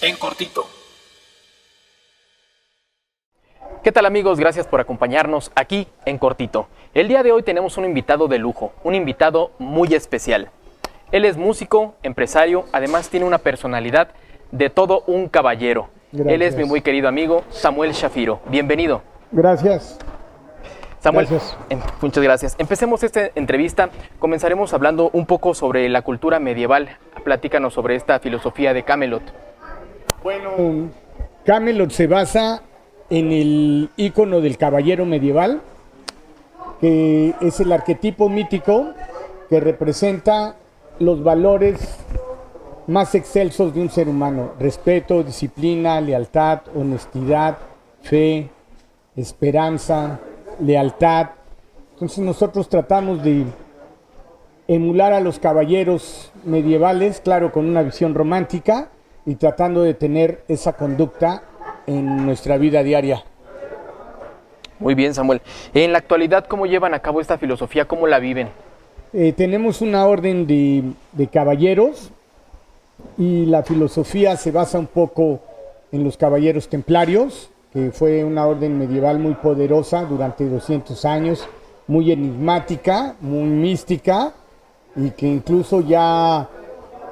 en cortito. ¿Qué tal, amigos? Gracias por acompañarnos aquí en cortito. El día de hoy tenemos un invitado de lujo, un invitado muy especial. Él es músico, empresario, además tiene una personalidad de todo un caballero. Gracias. Él es mi muy querido amigo Samuel Shafiro. Bienvenido. Gracias. Samuel, Gracias. Muchas gracias. Empecemos esta entrevista. Comenzaremos hablando un poco sobre la cultura medieval. Platícanos sobre esta filosofía de Camelot. Bueno, Camelot se basa en el ícono del caballero medieval, que es el arquetipo mítico que representa los valores más excelsos de un ser humano: respeto, disciplina, lealtad, honestidad, fe, esperanza, lealtad. Entonces nosotros tratamos de emular a los caballeros medievales, claro, con una visión romántica y tratando de tener esa conducta en nuestra vida diaria. Muy bien, Samuel. En la actualidad, ¿cómo llevan a cabo esta filosofía? ¿Cómo la viven? Tenemos una orden de caballeros y la filosofía se basa un poco en los caballeros templarios, que fue una orden medieval muy poderosa durante 200 años, muy enigmática, muy mística y que incluso ya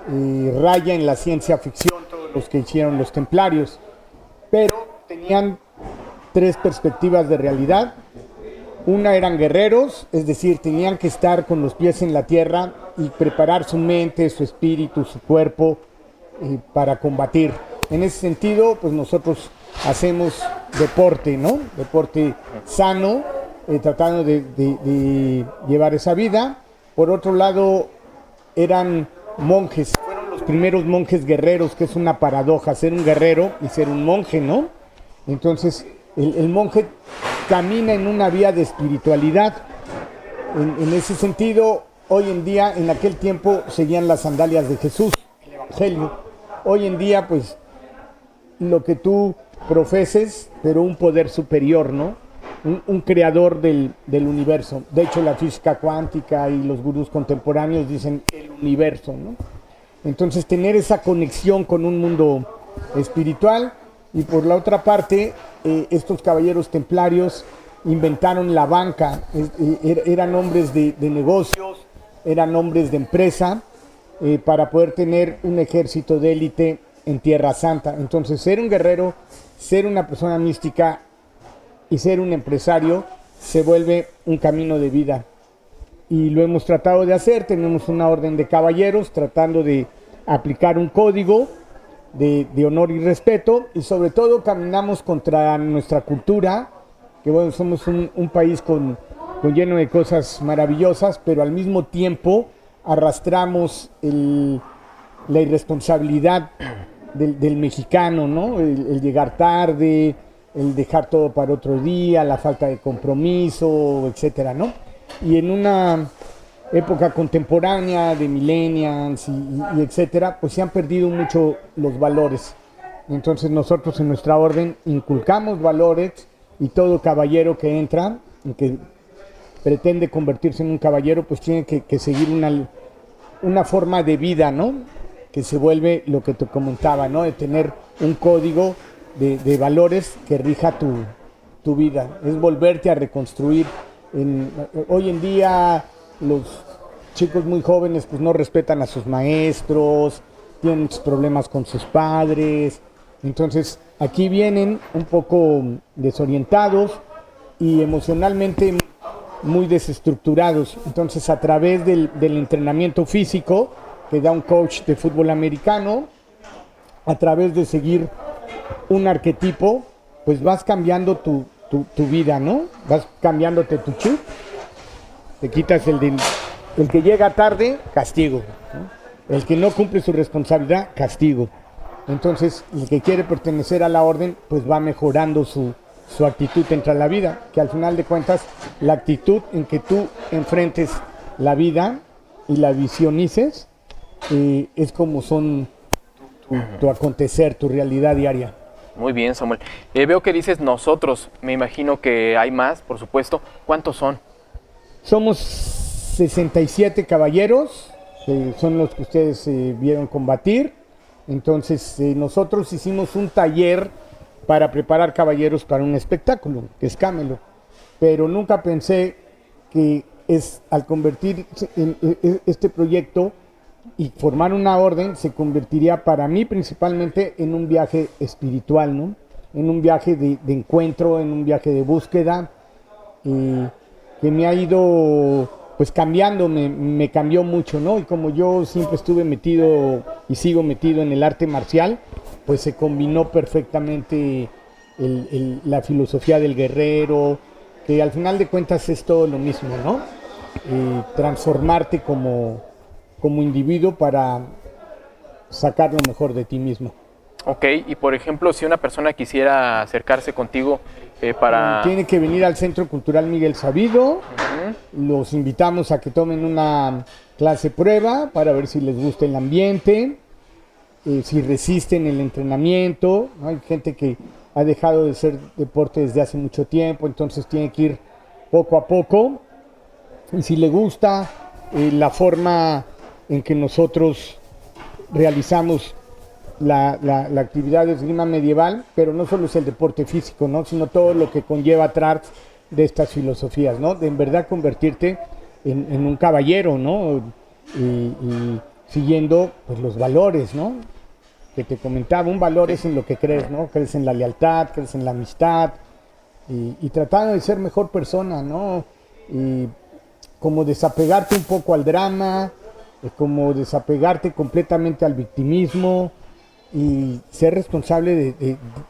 raya en la ciencia ficción todos los que hicieron los templarios, pero tenían tres perspectivas de realidad. Una, eran guerreros, es decir, tenían que estar con los pies en la tierra y preparar su mente, su espíritu, su cuerpo para combatir. En ese sentido, pues nosotros hacemos deporte, ¿no? Deporte sano, tratando de llevar esa vida. Por otro lado, eran monjes, fueron los primeros monjes guerreros, que es una paradoja, ser un guerrero y ser un monje, ¿no? Entonces, el monje camina en una vía de espiritualidad. En ese sentido, hoy en día, en aquel tiempo, seguían las sandalias de Jesús, el Evangelio. Hoy en día, pues, lo que tú profeses, pero un poder superior, ¿no? Un creador del universo. De hecho, la física cuántica y los gurús contemporáneos dicen el universo, ¿no? Entonces, tener esa conexión con un mundo espiritual. Y por la otra parte, estos caballeros templarios inventaron la banca. Eran hombres de negocios, eran hombres de empresa, para poder tener un ejército de élite en Tierra Santa. Entonces, ser un guerrero, ser una persona mística y ser un empresario se vuelve un camino de vida. Y lo hemos tratado de hacer. Tenemos una orden de caballeros tratando de aplicar un código de honor y respeto, y sobre todo caminamos contra nuestra cultura, que bueno, somos un país con lleno de cosas maravillosas, pero al mismo tiempo arrastramos la irresponsabilidad del mexicano, ¿no? El llegar tarde, el dejar todo para otro día, la falta de compromiso, etcétera, ¿no? Y en una época contemporánea de millennials y etcétera, pues se han perdido mucho los valores. Entonces nosotros en nuestra orden inculcamos valores, y todo caballero que entra y que pretende convertirse en un caballero, pues tiene que seguir una forma de vida, ¿no? Que se vuelve lo que te comentaba, ¿no? De tener un código de valores que rija tu vida. Es volverte a reconstruir. Hoy en día los chicos muy jóvenes pues no respetan a sus maestros, tienen muchos problemas con sus padres. Entonces aquí vienen un poco desorientados y emocionalmente muy desestructurados. Entonces, a través del entrenamiento físico que da un coach de fútbol americano, a través de seguir un arquetipo, pues vas cambiando tu vida, ¿no? Vas cambiándote tu chip. Te quitas el que llega tarde, castigo, ¿no? El que no cumple su responsabilidad, castigo. Entonces, el que quiere pertenecer a la orden, pues va mejorando su actitud entre la vida, que al final de cuentas, la actitud en que tú enfrentes la vida y la visionices, es como son tu acontecer, tu realidad diaria. Muy bien, Samuel. Veo que dices nosotros, me imagino que hay más, por supuesto. ¿Cuántos son? Somos 67 caballeros, que son los que ustedes vieron combatir. Entonces nosotros hicimos un taller para preparar caballeros para un espectáculo, que es Camelot. Pero nunca pensé que al convertir este proyecto y formar una orden, se convertiría para mí principalmente en un viaje espiritual, ¿no? En un viaje de encuentro, en un viaje de búsqueda, que me ha ido pues cambiando, me cambió mucho, ¿no? Y como yo siempre estuve metido y sigo metido en el arte marcial, pues se combinó perfectamente la filosofía del guerrero, que al final de cuentas es todo lo mismo, ¿no? Transformarte como individuo para sacar lo mejor de ti mismo. Ok, y por ejemplo, si una persona quisiera acercarse contigo para... Tiene que venir al Centro Cultural Miguel Sabido. Los invitamos a que tomen una clase prueba para ver si les gusta el ambiente, si resisten el entrenamiento, ¿no? Hay gente que ha dejado de ser deporte desde hace mucho tiempo, entonces tiene que ir poco a poco. Y si le gusta la forma en que nosotros realizamos la actividad de esgrima medieval, pero no solo es el deporte físico, ¿no? Sino todo lo que conlleva atrás de estas filosofías, ¿no? De en verdad convertirte en un caballero, ¿no? Y siguiendo pues, los valores, ¿no? Que te comentaba, un valor es en lo que crees, ¿no? Crees en la lealtad, crees en la amistad y tratando de ser mejor persona, ¿no? Y como desapegarte un poco al drama, como desapegarte completamente al victimismo y ser responsable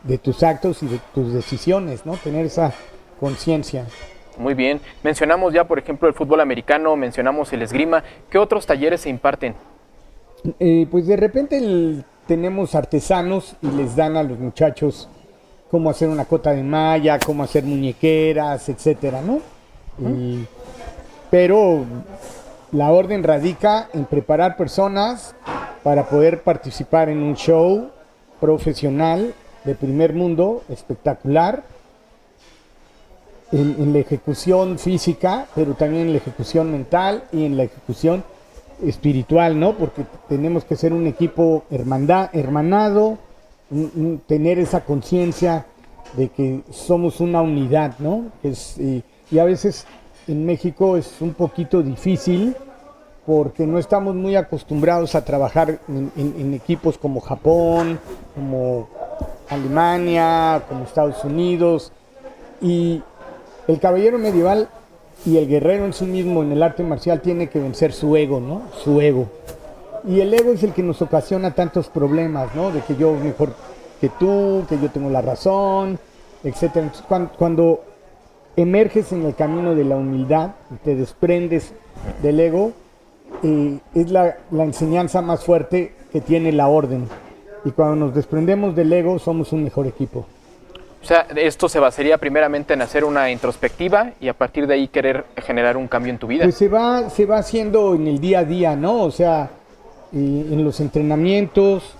de tus actos y de tus decisiones, ¿no? Tener esa conciencia. Muy bien. Mencionamos ya, por ejemplo, el fútbol americano, mencionamos el esgrima. ¿Qué otros talleres se imparten? Pues de repente tenemos artesanos y les dan a los muchachos cómo hacer una cota de malla, cómo hacer muñequeras, etcétera, ¿no? Pero la orden radica en preparar personas para poder participar en un show profesional de primer mundo, espectacular, en la ejecución física, pero también en la ejecución mental y en la ejecución espiritual, ¿no? Porque tenemos que ser un equipo hermanado, tener esa conciencia de que somos una unidad, ¿no? Y a veces en México es un poquito difícil porque no estamos muy acostumbrados a trabajar en equipos como Japón, como Alemania, como Estados Unidos, y el caballero medieval y el guerrero en sí mismo en el arte marcial tiene que vencer su ego, ¿no? Su ego. Y el ego es el que nos ocasiona tantos problemas, ¿no? De que yo mejor que tú, que yo tengo la razón, etcétera. Entonces, cuando emerges en el camino de la humildad y te desprendes del ego, es la enseñanza más fuerte que tiene la orden. Y cuando nos desprendemos del ego, somos un mejor equipo. O sea, esto se basaría primeramente en hacer una introspectiva y a partir de ahí querer generar un cambio en tu vida. Pues se va haciendo en el día a día, ¿no? O sea, en los entrenamientos,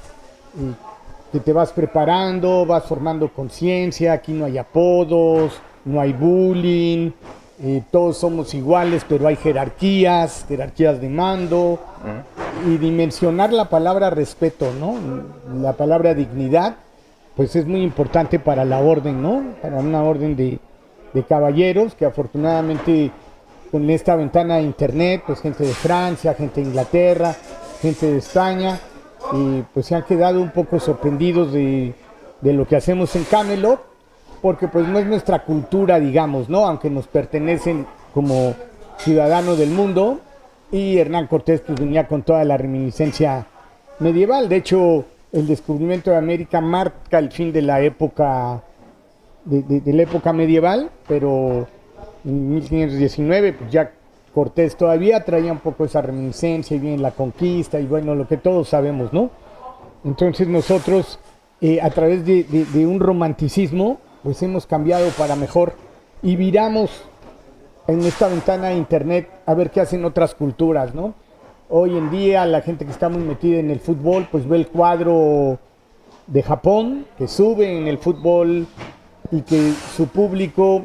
que te vas preparando, vas formando conciencia, aquí no hay apodos, no hay bullying, todos somos iguales, pero hay jerarquías de mando, y dimensionar la palabra respeto, ¿no? La palabra dignidad, pues es muy importante para la orden, ¿no? Para una orden de caballeros que afortunadamente con esta ventana de internet, pues gente de Francia, gente de Inglaterra, gente de España, pues se han quedado un poco sorprendidos de lo que hacemos en Camelot, porque pues no es nuestra cultura, digamos, ¿no? Aunque nos pertenecen como ciudadanos del mundo, y Hernán Cortés pues venía con toda la reminiscencia medieval. De hecho, el descubrimiento de América marca el fin de la época de la época medieval, pero en 1519 pues ya Cortés todavía traía un poco esa reminiscencia, y viene la conquista y bueno, lo que todos sabemos, ¿no? Entonces nosotros a través de un romanticismo pues hemos cambiado para mejor y viramos en esta ventana de internet a ver qué hacen otras culturas, ¿no? Hoy en día la gente que está muy metida en el fútbol pues ve el cuadro de Japón que sube en el fútbol y que su público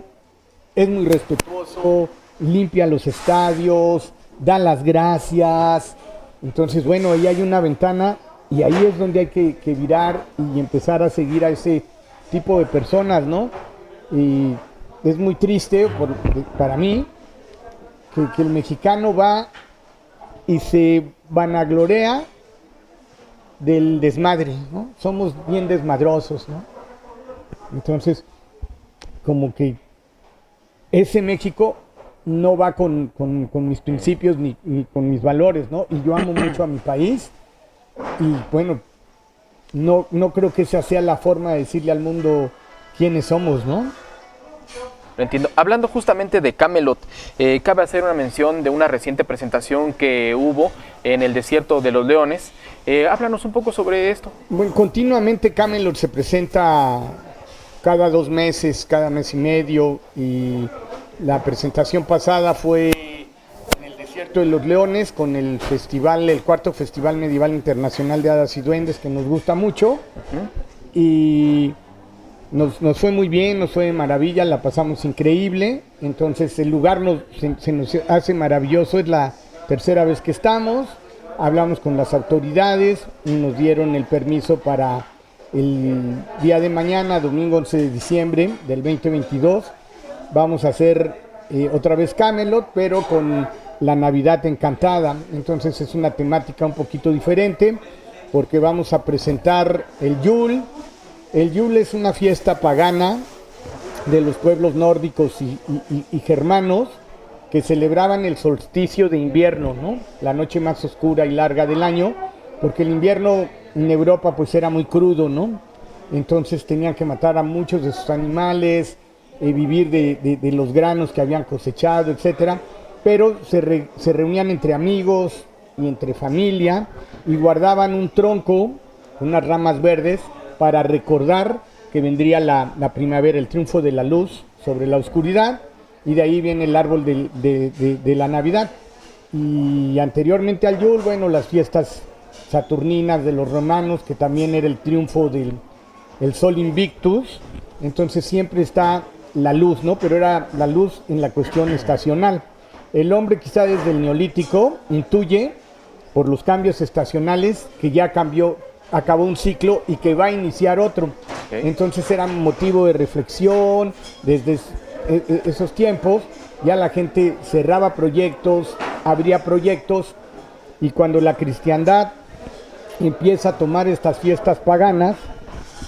es muy respetuoso, limpia los estadios, da las gracias. Entonces, bueno, ahí hay una ventana Y ahí es donde hay que virar y empezar a seguir a ese tipo de personas, ¿no? Y es muy triste para mí que el mexicano va y se vanaglorea del desmadre, ¿no? Somos bien desmadrosos, ¿no? Entonces, como que ese México no va con mis principios ni con mis valores, ¿no? Y yo amo mucho a mi país y bueno, no creo que esa sea la forma de decirle al mundo quiénes somos, ¿no? Lo entiendo. Hablando justamente de Camelot, cabe hacer una mención de una reciente presentación que hubo en el Desierto de los Leones. Háblanos un poco sobre esto. Bueno, continuamente Camelot se presenta cada 2 meses, cada mes y medio, y la presentación pasada fue en el Desierto de los Leones con el festival, el 4º Festival Medieval Internacional de Hadas y Duendes, que nos gusta mucho. Y nos fue muy bien, nos fue de maravilla, la pasamos increíble. Entonces el lugar se nos hace maravilloso, es la 3ª vez que estamos. Hablamos con las autoridades y nos dieron el permiso para el día de mañana, domingo 11 de diciembre del 2022. Vamos a hacer otra vez Camelot, pero con la Navidad Encantada. Entonces es una temática un poquito diferente, porque vamos a presentar el Yule. El Yule es una fiesta pagana de los pueblos nórdicos y germanos que celebraban el solsticio de invierno, ¿no? La noche más oscura y larga del año, porque el invierno en Europa pues era muy crudo, ¿no? Entonces tenían que matar a muchos de sus animales, vivir de los granos que habían cosechado, etcétera. Pero se reunían entre amigos y entre familia y guardaban un tronco, unas ramas verdes, para recordar que vendría la primavera, el triunfo de la luz sobre la oscuridad, y de ahí viene el árbol de la Navidad. Y anteriormente al Yule, bueno, las fiestas saturninas de los romanos, que también era el triunfo del Sol Invictus. Entonces siempre está la luz, ¿no? Pero era la luz en la cuestión estacional. El hombre quizá desde el Neolítico intuye por los cambios estacionales que ya acabó un ciclo y que va a iniciar otro. Okay. Entonces era motivo de reflexión. Desde esos tiempos ya la gente cerraba proyectos, abría proyectos, y cuando la cristiandad empieza a tomar estas fiestas paganas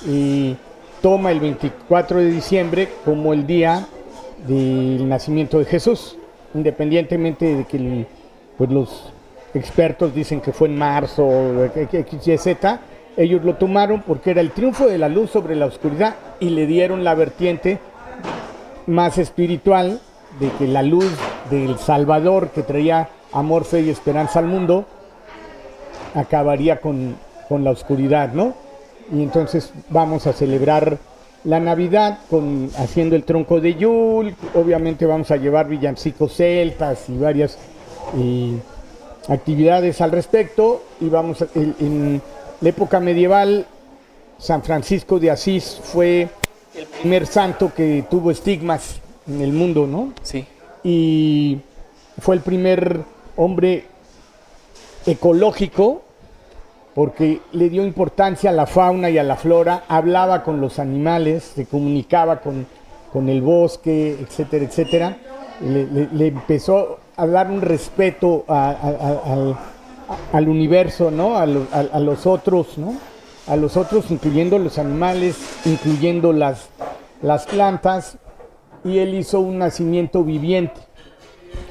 y toma el 24 de diciembre como el día del nacimiento de Jesús, independientemente de que pues los expertos dicen que fue en marzo, X, Y, Z, ellos lo tomaron porque era el triunfo de la luz sobre la oscuridad y le dieron la vertiente más espiritual de que la luz del Salvador, que traía amor, fe y esperanza al mundo, acabaría con la oscuridad, ¿no? Y entonces vamos a celebrar la Navidad haciendo el tronco de Yule. Obviamente vamos a llevar villancicos celtas y varias actividades al respecto. Y en la época medieval, San Francisco de Asís fue el primer santo que tuvo estigmas en el mundo, ¿no? Sí. Y fue el primer hombre ecológico, porque le dio importancia a la fauna y a la flora, hablaba con los animales, se comunicaba con el bosque, etcétera, etcétera. Le empezó a dar un respeto al universo, ¿no? A los otros, ¿no? A los otros, incluyendo los animales, incluyendo las plantas, y él hizo un nacimiento viviente.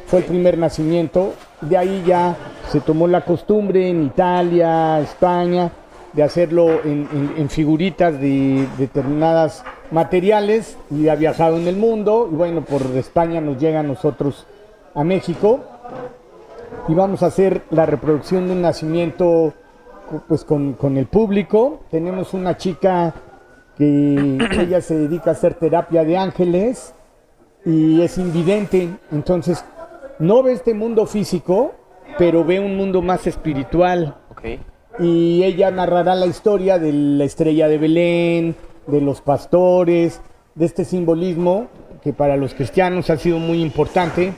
Fue el primer nacimiento. De ahí ya se tomó la costumbre en Italia, España, de hacerlo en figuritas de determinadas materiales, y ha viajado en el mundo. Y bueno, por España nos llega a nosotros a México, y vamos a hacer la reproducción de un nacimiento pues con el público. Tenemos una chica que ella se dedica a hacer terapia de ángeles y es invidente, entonces no ve este mundo físico, pero ve un mundo más espiritual. Okay. Y ella narrará la historia de la estrella de Belén, de los pastores, de este simbolismo que para los cristianos ha sido muy importante,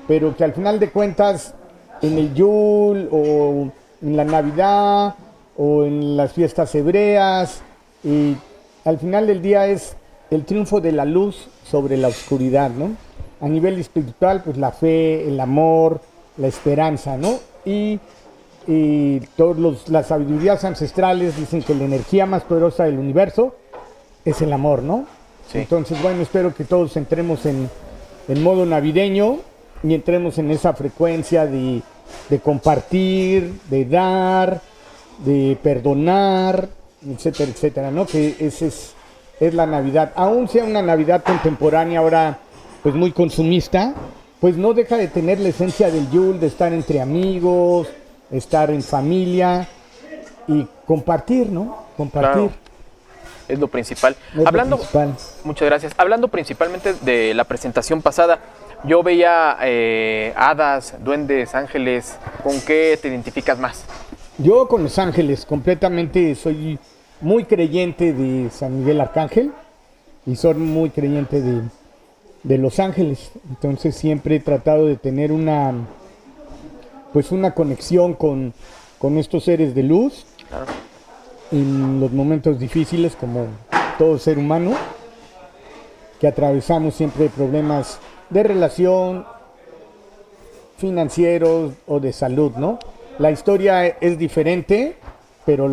pero que al final de cuentas en el Yule o en la Navidad o en las fiestas hebreas. Y al final del día es el triunfo de la luz sobre la oscuridad, ¿no? A nivel espiritual, pues la fe, el amor, la esperanza, ¿no? Y todas las sabidurías ancestrales dicen que la energía más poderosa del universo es el amor, ¿no? Sí. Entonces, bueno, espero que todos entremos en modo navideño y entremos en esa frecuencia de compartir, de dar, de perdonar, etcétera, etcétera, ¿no? Que esa es la Navidad. Aún sea una Navidad contemporánea ahora, pues muy consumista, pues no deja de tener la esencia del Yule, de estar entre amigos, estar en familia y compartir, ¿no? Compartir. Claro, es lo principal. Es lo principal. Muchas gracias. Hablando principalmente de la presentación pasada, yo veía hadas, duendes, ángeles. ¿Con qué te identificas más? Yo con los ángeles completamente soy muy creyente de San Miguel Arcángel y soy muy creyente de los ángeles. Entonces siempre he tratado de tener una conexión con estos seres de luz. Claro. En los momentos difíciles, como todo ser humano, que atravesamos siempre problemas de relación, financieros o de salud, ¿no? La historia es diferente, pero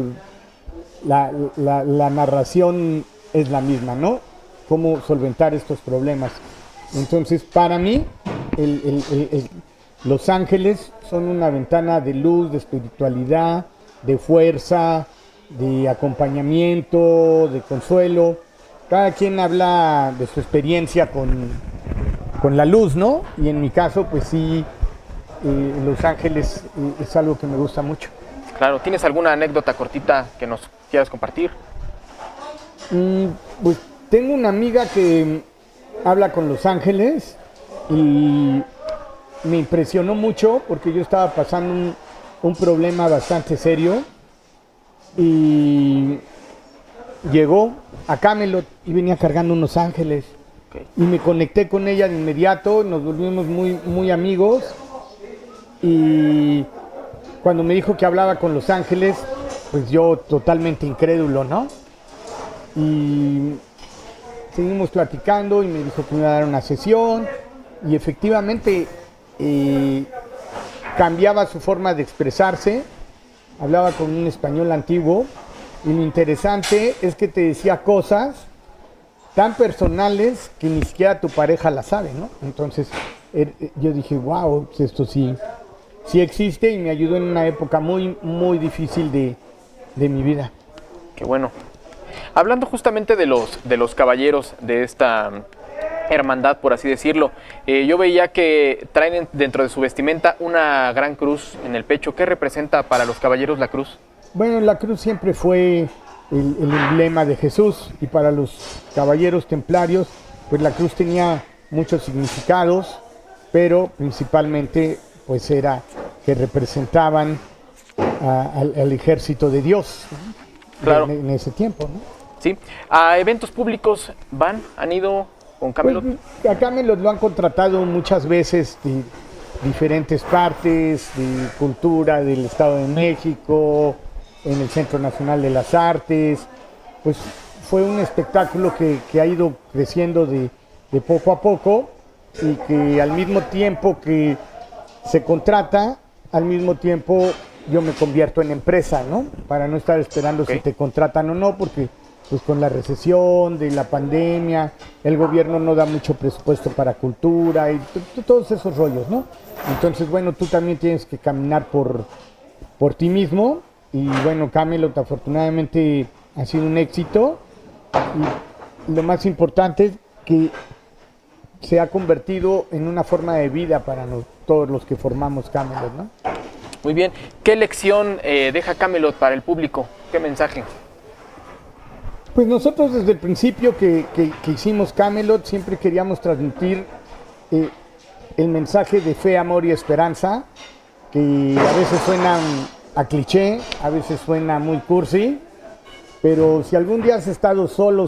la narración es la misma, ¿no? Cómo solventar estos problemas. Entonces, para mí, los ángeles son una ventana de luz, de espiritualidad, de fuerza, de acompañamiento, de consuelo. Cada quien habla de su experiencia con la luz, ¿no? Y en mi caso, pues sí, Los Ángeles es algo que me gusta mucho. Claro, ¿tienes alguna anécdota cortita que nos quieras compartir? Pues tengo una amiga que habla con Los Ángeles y me impresionó mucho porque yo estaba pasando un problema bastante serio y llegó a Camelot y venía cargando unos ángeles. Okay. Y me conecté con ella de inmediato, nos volvimos muy, muy amigos. Y cuando me dijo que hablaba con los ángeles, pues yo totalmente incrédulo, ¿no? Y seguimos platicando y me dijo que me iba a dar una sesión. Y efectivamente cambiaba su forma de expresarse, hablaba con un español antiguo. Y lo interesante es que te decía cosas tan personales que ni siquiera tu pareja la sabe, ¿no? Entonces yo dije, wow, pues esto sí existe y me ayudó en una época muy, muy difícil de mi vida. Qué bueno. Hablando justamente de los caballeros de esta hermandad, por así decirlo, yo veía que traen dentro de su vestimenta una gran cruz en el pecho. ¿Qué representa para los caballeros la cruz? Bueno, la cruz siempre fue el emblema de Jesús y para los caballeros templarios, pues la cruz tenía muchos significados, pero principalmente pues era que representaban al ejército de Dios, ¿no? Claro. En ese tiempo, ¿no? Sí. ¿A eventos públicos han ido con Camelot? Pues, a Camelot lo han contratado muchas veces de diferentes partes, de cultura del Estado de México, en el Centro Nacional de las Artes. Pues fue un espectáculo que ha ido creciendo de poco a poco y que al mismo tiempo que se contrata, al mismo tiempo yo me convierto en empresa, ¿no? Para no estar esperando si te contratan o no, porque pues con la recesión de la pandemia, el gobierno no da mucho presupuesto para cultura y todos esos rollos, ¿no? Entonces, bueno, tú también tienes que caminar por ti mismo. Y bueno, Camelot afortunadamente ha sido un éxito y lo más importante es que se ha convertido en una forma de vida para todos los que formamos Camelot, ¿no? Muy bien. ¿Qué lección deja Camelot para el público? ¿Qué mensaje? Pues nosotros desde el principio que hicimos Camelot siempre queríamos transmitir el mensaje de fe, amor y esperanza, que a veces suenan a cliché, a veces suena muy cursi, pero si algún día has estado solo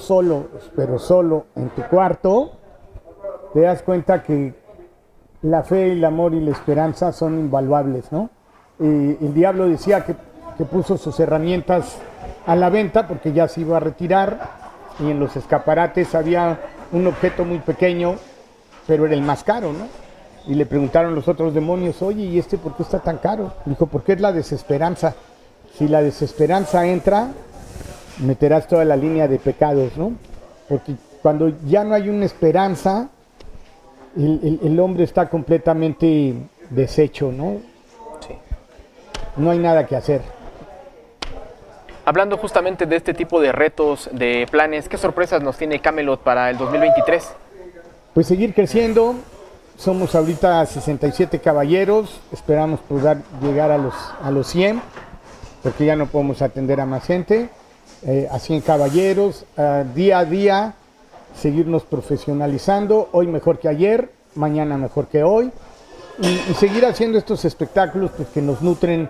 en tu cuarto, te das cuenta que la fe, el amor y la esperanza son invaluables, ¿no? El diablo decía que que puso sus herramientas a la venta porque ya se iba a retirar, y en los escaparates había un objeto muy pequeño, pero era el más caro, ¿no? Y le preguntaron los otros demonios, oye, ¿y este por qué está tan caro? Dijo, porque es la desesperanza. Si la desesperanza entra, meterás toda la línea de pecados, ¿no? Porque cuando ya no hay una esperanza, el hombre está completamente deshecho, ¿no? Sí. No hay nada que hacer. Hablando justamente de este tipo de retos, de planes, ¿qué sorpresas nos tiene Camelot para el 2023? Pues seguir creciendo. Somos ahorita 67 caballeros, esperamos poder llegar a los 100, porque ya no podemos atender a más gente, a 100 caballeros, día a día, seguirnos profesionalizando, hoy mejor que ayer, mañana mejor que hoy, y seguir haciendo estos espectáculos pues, que nos nutren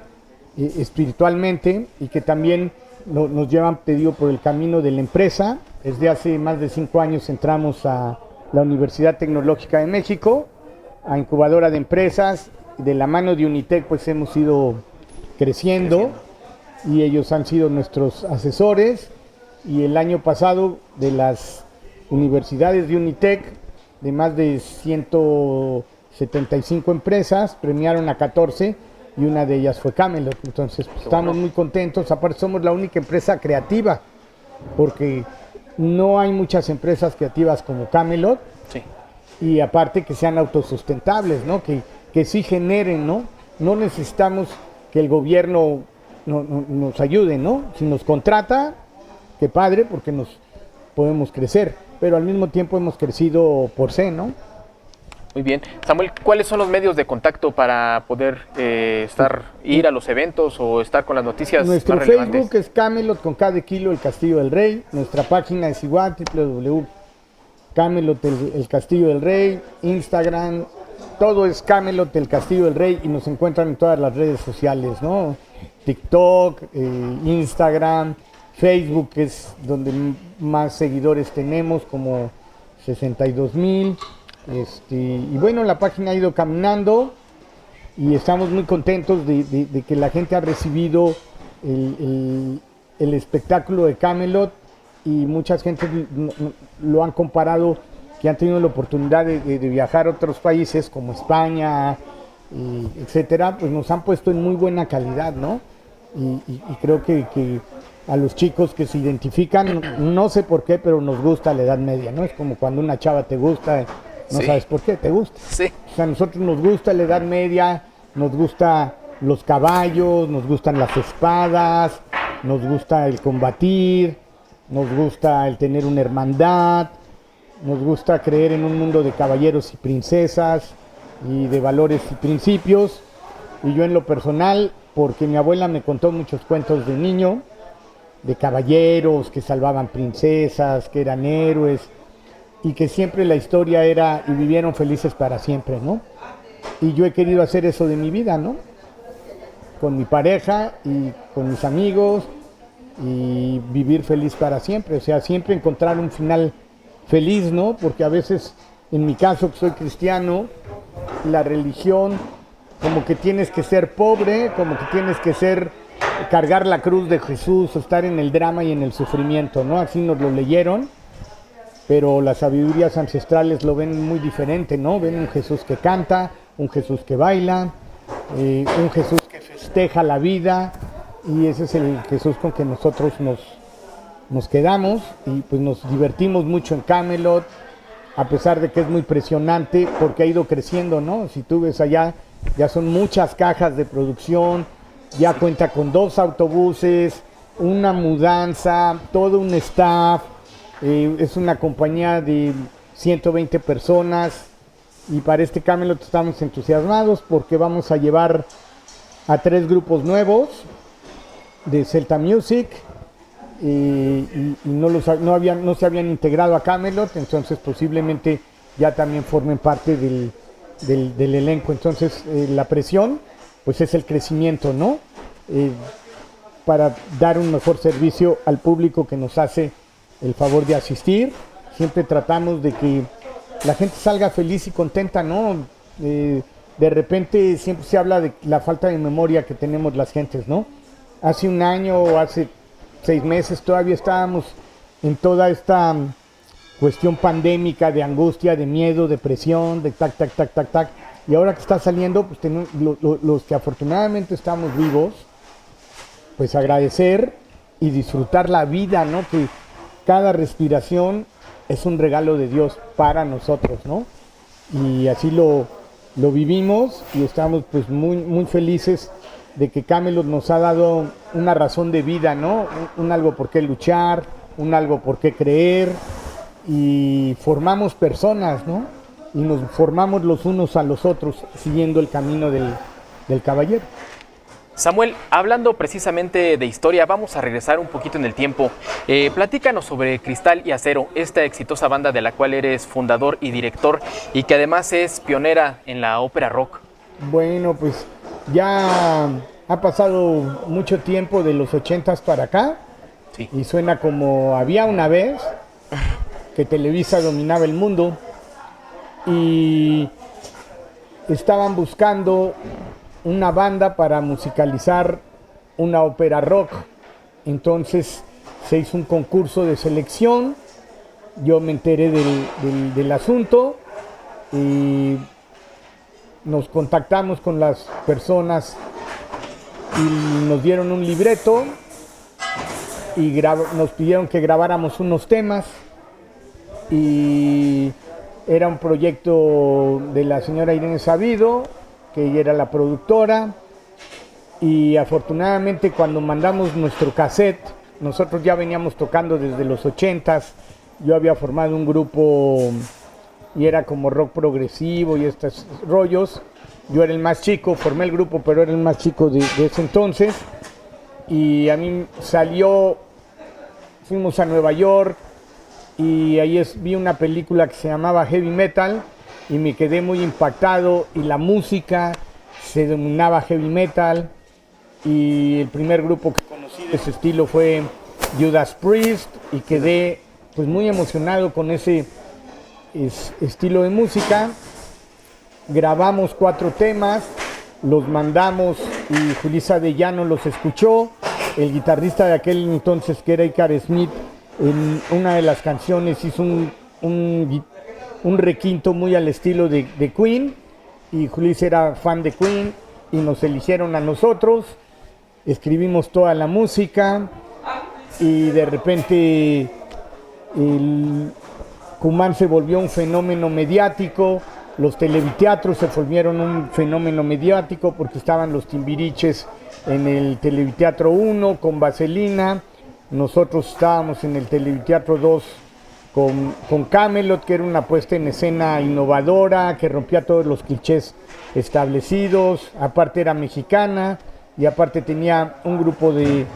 espiritualmente y que también nos llevan, te digo, por el camino de la empresa. Desde hace más de 5 años entramos a la Universidad Tecnológica de México, a incubadora de empresas, de la mano de Unitec pues hemos ido creciendo y ellos han sido nuestros asesores, y el año pasado de las universidades de Unitec, de más de 175 empresas, premiaron a 14 y una de ellas fue Camelot. Entonces pues, estamos muy contentos, aparte somos la única empresa creativa, porque no hay muchas empresas creativas como Camelot. Sí. Y aparte que sean autosustentables, ¿no? Que sí generen, ¿no? No necesitamos que el gobierno nos ayude, ¿no? Si nos contrata, qué padre, porque nos podemos crecer, pero al mismo tiempo hemos crecido por sí, ¿no? Muy bien. Samuel, ¿cuáles son los medios de contacto para poder ir a los eventos o estar con las noticias Nuestro más relevantes? Facebook es Camelot con K de kilo, el Castillo del Rey. Nuestra página es igual, Camelot el Castillo del Rey. Instagram, todo es Camelot el Castillo del Rey, y nos encuentran en todas las redes sociales, ¿no? TikTok, Instagram, Facebook, que es donde más seguidores tenemos, como 62,000. Y bueno, la página ha ido caminando y estamos muy contentos de que la gente ha recibido el espectáculo de Camelot, y mucha gente lo han comparado, que han tenido la oportunidad de viajar a otros países como España, etcétera, pues nos han puesto en muy buena calidad, ¿no? Y creo que a los chicos que se identifican, no sé por qué, pero nos gusta la edad media, ¿no? Es como cuando una chava te gusta, no Sí. sabes por qué, te gusta. Sí. O sea, a nosotros nos gusta la edad media, nos gusta los caballos, nos gustan las espadas, nos gusta el combatir, nos gusta el tener una hermandad, nos gusta creer en un mundo de caballeros y princesas y de valores y principios. Y yo en lo personal, porque mi abuela me contó muchos cuentos de niño, de caballeros que salvaban princesas, que eran héroes, y que siempre la historia era y vivieron felices para siempre, ¿no? Y yo he querido hacer eso de mi vida, ¿no? Con mi pareja y con mis amigos, y vivir feliz para siempre, o sea, siempre encontrar un final feliz, ¿no? Porque a veces, en mi caso, que soy cristiano, la religión, como que tienes que ser pobre, como que tienes que cargar la cruz de Jesús, estar en el drama y en el sufrimiento, ¿no? Así nos lo leyeron, pero las sabidurías ancestrales lo ven muy diferente, ¿no? Ven un Jesús que canta, un Jesús que baila, un Jesús que festeja la vida, y ese es el Jesús con que nosotros nos quedamos, y pues nos divertimos mucho en Camelot, a pesar de que es muy presionante porque ha ido creciendo, ¿no? Si tú ves allá, ya son muchas cajas de producción, ya cuenta con 2 autobuses, una mudanza, todo un staff, es una compañía de 120 personas, y para este Camelot estamos entusiasmados porque vamos a llevar a 3 grupos nuevos de Celta Music, y no se habían integrado a Camelot, entonces posiblemente ya también formen parte del elenco. Entonces la presión pues es el crecimiento, ¿no? Para dar un mejor servicio al público que nos hace el favor de asistir. Siempre tratamos de que la gente salga feliz y contenta, ¿no? De repente siempre se habla de la falta de memoria que tenemos las gentes, ¿no? hace un año o hace 6 meses todavía estábamos en toda esta cuestión pandémica de angustia, de miedo, depresión, de tac, tac, tac, tac, tac. Y ahora que está saliendo, pues los que afortunadamente estamos vivos, pues agradecer y disfrutar la vida, ¿no? Que cada respiración es un regalo de Dios para nosotros, ¿no? Y así lo vivimos y estamos pues muy felices de que Camelot nos ha dado una razón de vida, ¿no? Un algo por qué luchar, un algo por qué creer, y formamos personas, ¿no? Y nos formamos los unos a los otros siguiendo el camino del caballero. Samuel, hablando precisamente de historia, vamos a regresar un poquito en el tiempo. Platícanos sobre Cristal y Acero, esta exitosa banda de la cual eres fundador y director y que además es pionera en la ópera rock. Bueno, pues ya ha pasado mucho tiempo de los 80s para acá. Sí. Y suena como había una vez que Televisa dominaba el mundo y estaban buscando una banda para musicalizar una ópera rock. Entonces se hizo un concurso de selección, yo me enteré del asunto y nos contactamos con las personas y nos dieron un libreto y nos pidieron que grabáramos unos temas, y era un proyecto de la señora Irene Sabido, que ella era la productora, y afortunadamente cuando mandamos nuestro cassette, nosotros ya veníamos tocando desde los 80s, yo había formado un grupo y era como rock progresivo y estos rollos, yo era el más chico, formé el grupo pero era el más chico de ese entonces, y a mí fuimos a Nueva York y ahí vi una película que se llamaba Heavy Metal y me quedé muy impactado, y la música se denominaba Heavy Metal, y el primer grupo que conocí de ese estilo fue Judas Priest, y quedé pues muy emocionado con ese estilo de música. Grabamos 4 temas, los mandamos y Julissa de Llano los escuchó. El guitarrista de aquel entonces, que era Icar Smith, en una de las canciones hizo un requinto muy al estilo de Queen, y Julissa era fan de Queen y nos eligieron a nosotros. Escribimos toda la música y de repente el Cumán se volvió un fenómeno mediático, los televiteatros se volvieron un fenómeno mediático porque estaban los Timbiriches en el Televiteatro 1 con Vaselina, nosotros estábamos en el Televiteatro 2 con Camelot, que era una puesta en escena innovadora, que rompía todos los clichés establecidos, aparte era mexicana y aparte tenía un grupo de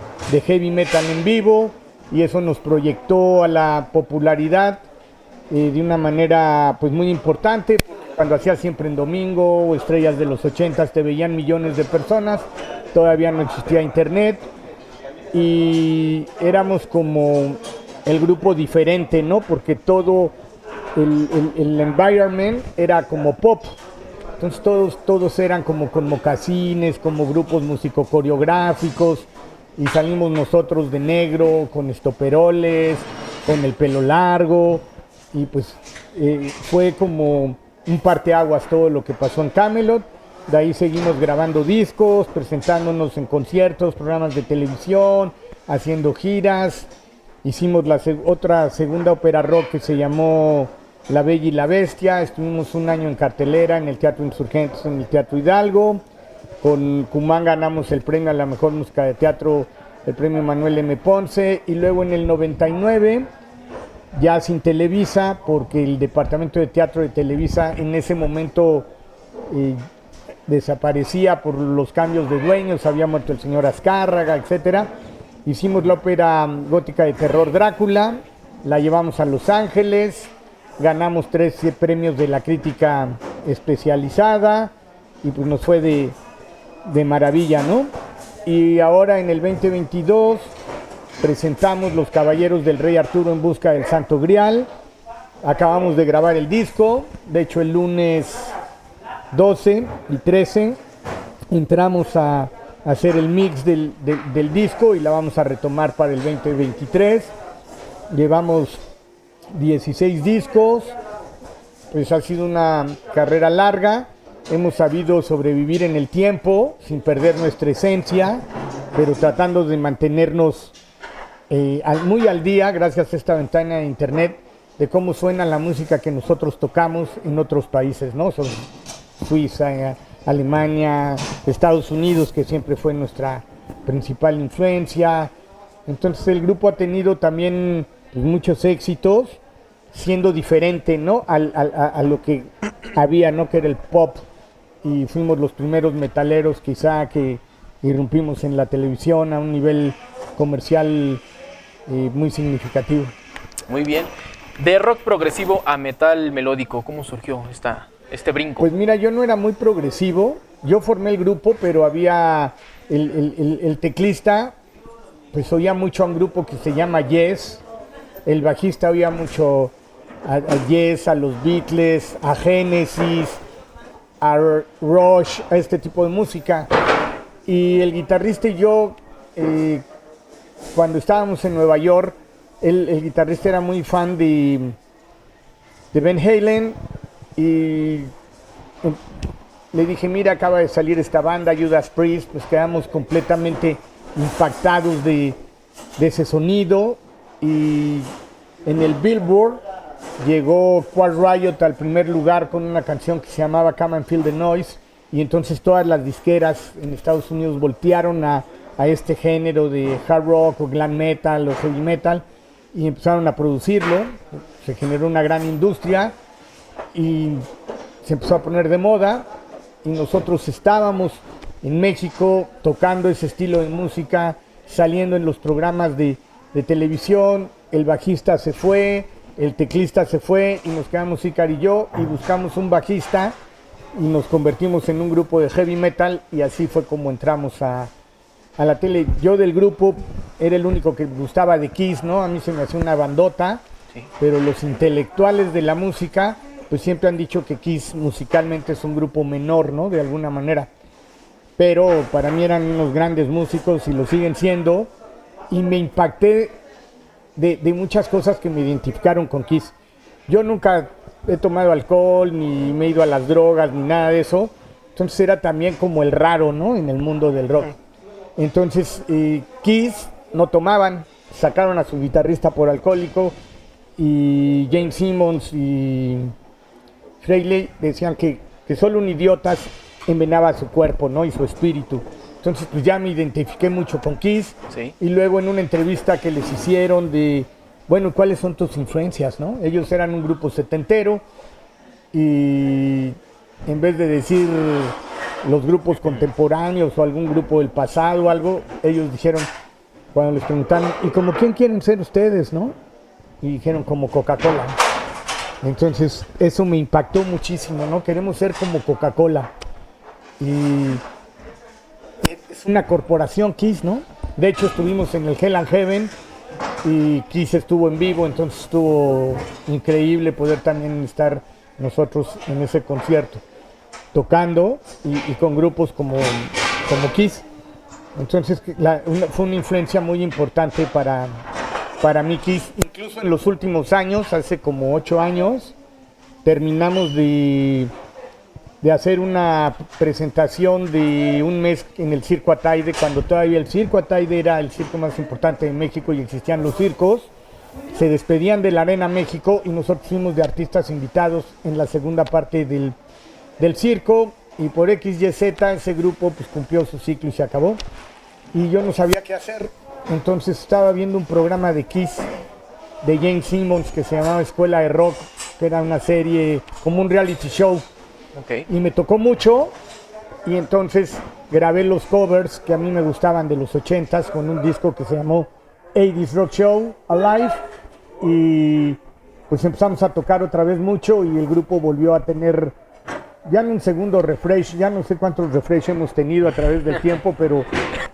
heavy metal en vivo, y eso nos proyectó a la popularidad de una manera pues muy importante. Cuando hacía Siempre en Domingo o Estrellas de los 80s te veían millones de personas, todavía no existía internet y éramos como el grupo diferente, ¿no? Porque todo el environment era como pop. Entonces todos eran como con mocasines, como grupos musicocoreográficos, y salimos nosotros de negro, con estoperoles, con el pelo largo, y pues fue como un parteaguas todo lo que pasó en Camelot. De ahí seguimos grabando discos, presentándonos en conciertos, programas de televisión, haciendo giras. Hicimos otra segunda ópera rock que se llamó La Bella y la Bestia. Estuvimos un año en cartelera en el Teatro Insurgentes, en el Teatro Hidalgo. Con Cumán ganamos el premio a la mejor música de teatro, el premio Manuel M. Ponce. Y luego en el 99, ya sin Televisa, porque el departamento de teatro de Televisa en ese momento desaparecía por los cambios de dueños, había muerto el señor Azcárraga, etcétera. Hicimos la ópera gótica de terror Drácula, la llevamos a Los Ángeles, ganamos 3 premios de la crítica especializada y pues nos fue de maravilla, ¿no? Y ahora en el 2022 presentamos Los Caballeros del Rey Arturo en busca del Santo Grial. Acabamos de grabar el disco, de hecho el lunes 12 y 13 entramos a hacer el mix del disco y la vamos a retomar para el 2023. Llevamos 16 discos, pues ha sido una carrera larga, hemos sabido sobrevivir en el tiempo sin perder nuestra esencia, pero tratando de mantenernos muy al día gracias a esta ventana de internet de cómo suena la música que nosotros tocamos en otros países, ¿no? Sobre Suiza, Alemania, Estados Unidos, que siempre fue nuestra principal influencia. Entonces el grupo ha tenido también pues, muchos éxitos, siendo diferente, ¿no? A lo que había, ¿no? Que era el pop, y fuimos los primeros metaleros quizá que irrumpimos en la televisión a un nivel comercial muy significativo. Muy bien. De rock progresivo a metal melódico, ¿cómo surgió este brinco? Pues mira, yo no era muy progresivo, yo formé el grupo, pero había el teclista, pues oía mucho a un grupo que se llama Yes, el bajista oía mucho a Yes, a los Beatles, a Genesis, a Rush, a este tipo de música. Y el guitarrista y yo, cuando estábamos en Nueva York, el guitarrista era muy fan de Van Halen y le dije, mira, acaba de salir esta banda, Judas Priest, pues quedamos completamente impactados de ese sonido, y en el Billboard llegó Quiet Riot al primer lugar con una canción que se llamaba Come and Feel the Noise, y entonces todas las disqueras en Estados Unidos voltearon a este género de hard rock o glam metal o heavy metal y empezaron a producirlo. Se generó una gran industria y se empezó a poner de moda, y nosotros estábamos en México tocando ese estilo de música, saliendo en los programas de televisión. El bajista se fue, el teclista se fue y nos quedamos Ícar y yo, y buscamos un bajista y nos convertimos en un grupo de heavy metal, y así fue como entramos a la tele. Yo del grupo era el único que gustaba de Kiss, ¿no? A mí se me hacía una bandota, sí. Pero los intelectuales de la música pues siempre han dicho que Kiss musicalmente es un grupo menor, ¿no? De alguna manera. Pero para mí eran unos grandes músicos y lo siguen siendo, y me impacté de muchas cosas que me identificaron con Kiss. Yo nunca he tomado alcohol, ni me he ido a las drogas, ni nada de eso. Entonces era también como el raro, ¿no? En el mundo del rock. Entonces Kiss no tomaban, sacaron a su guitarrista por alcohólico, y James Simmons y Frehley decían que solo un idiota envenenaba su cuerpo, ¿no? Y su espíritu. Entonces pues ya me identifiqué mucho con Kiss, sí. Y luego en una entrevista que les hicieron de, bueno, ¿cuáles son tus influencias, no? Ellos eran un grupo setentero, y en vez de decir los grupos contemporáneos o algún grupo del pasado o algo, ellos dijeron, cuando les preguntaron, ¿y como quién quieren ser ustedes, no? Y dijeron, como Coca-Cola. Entonces eso me impactó muchísimo, ¿no? Queremos ser como Coca-Cola. Y es una corporación Kiss, ¿no? De hecho estuvimos en el Hell and Heaven y Kiss estuvo en vivo, entonces estuvo increíble poder también estar nosotros en ese concierto, tocando y con grupos como Kiss. Entonces fue una influencia muy importante para mí Kiss. Incluso en los últimos años, hace como 8 años, terminamos de hacer una presentación de un mes en el Circo Ataide, cuando todavía el Circo Ataide era el circo más importante de México y existían los circos. Se despedían de la Arena México y nosotros fuimos de artistas invitados en la segunda parte del circo, y por X, Y, Z ese grupo pues cumplió su ciclo y se acabó, y yo no sabía qué hacer. Entonces estaba viendo un programa de Kiss de James Simmons que se llamaba Escuela de Rock, que era una serie como un reality show. Okay. Y me tocó mucho, y entonces grabé los covers que a mí me gustaban de los 80s con un disco que se llamó 80s Rock Show Alive, y pues empezamos a tocar otra vez mucho, y el grupo volvió a tener ya en un segundo refresh. Ya no sé cuántos refresh hemos tenido a través del tiempo, pero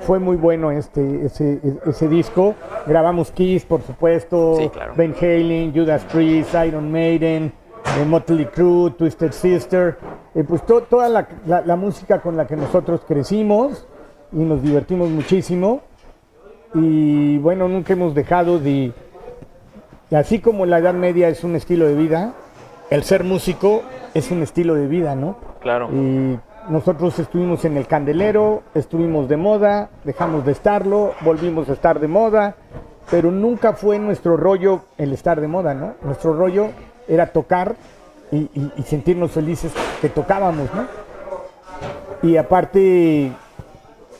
fue muy bueno ese disco. Grabamos Kiss, por supuesto, sí, claro. Van Halen, Judas Priest, Iron Maiden, Motley Crue, Twisted Sister, pues toda la música con la que nosotros crecimos, y nos divertimos muchísimo. Y bueno, nunca hemos dejado de, así como la Edad Media es un estilo de vida, el ser músico es un estilo de vida, ¿no? Claro. Y nosotros estuvimos en el candelero, estuvimos de moda, dejamos de estarlo, volvimos a estar de moda, pero nunca fue nuestro rollo el estar de moda, ¿no? Nuestro rollo era tocar y sentirnos felices que tocábamos, ¿no? Y aparte,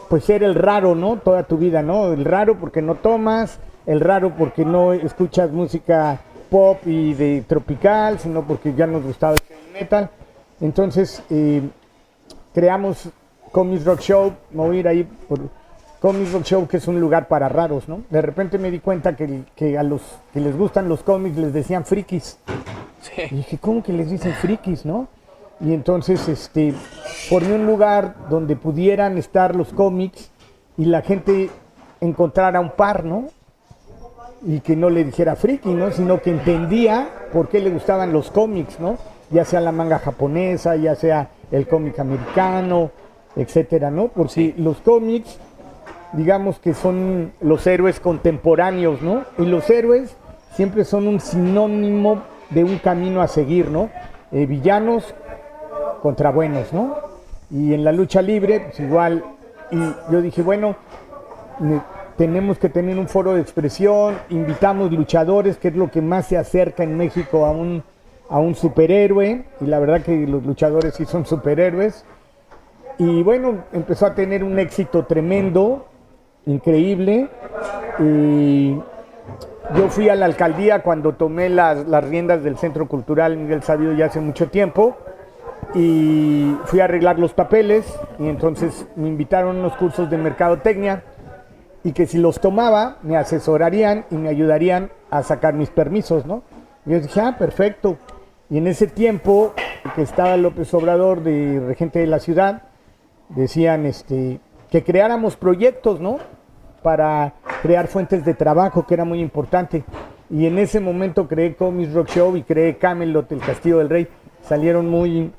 pues ser el raro, ¿no? Toda tu vida, ¿no? El raro porque no tomas, el raro porque no escuchas música pop y de tropical, sino porque ya nos gustaba el heavy metal. Entonces, creamos Comics Rock Show, me voy a ir ahí por Comics Rock Show, que es un lugar para raros, ¿no? De repente me di cuenta que a los que les gustan los cómics les decían frikis. Sí. Y dije, ¿cómo que les dicen frikis, no? Y entonces formé un lugar donde pudieran estar los cómics y la gente encontrara un par, ¿no? Y que no le dijera friki, ¿no? Sino que entendía por qué le gustaban los cómics, ¿no? Ya sea la manga japonesa, ya sea el cómic americano, etcétera, ¿no? Porque Sí. los cómics, digamos que son los héroes contemporáneos, ¿no? Y los héroes siempre son un sinónimo de un camino a seguir, ¿no? Villanos contra buenos, ¿no? Y en la lucha libre, pues igual, y yo dije, bueno, tenemos que tener un foro de expresión, invitamos luchadores, que es lo que más se acerca en México a un superhéroe, y la verdad que los luchadores sí son superhéroes, y bueno, empezó a tener un éxito tremendo, increíble, y yo fui a la alcaldía cuando tomé las riendas del Centro Cultural Miguel Sabido ya hace mucho tiempo, y fui a arreglar los papeles, y entonces me invitaron a unos cursos de mercadotecnia, y que si los tomaba me asesorarían y me ayudarían a sacar mis permisos, ¿no? Y yo dije, perfecto. Y en ese tiempo que estaba López Obrador de regente de la ciudad, decían que creáramos proyectos, ¿no? Para crear fuentes de trabajo, que era muy importante. Y en ese momento creé Comics Rock Show y creé Camelot, el Castillo del Rey. Salieron muy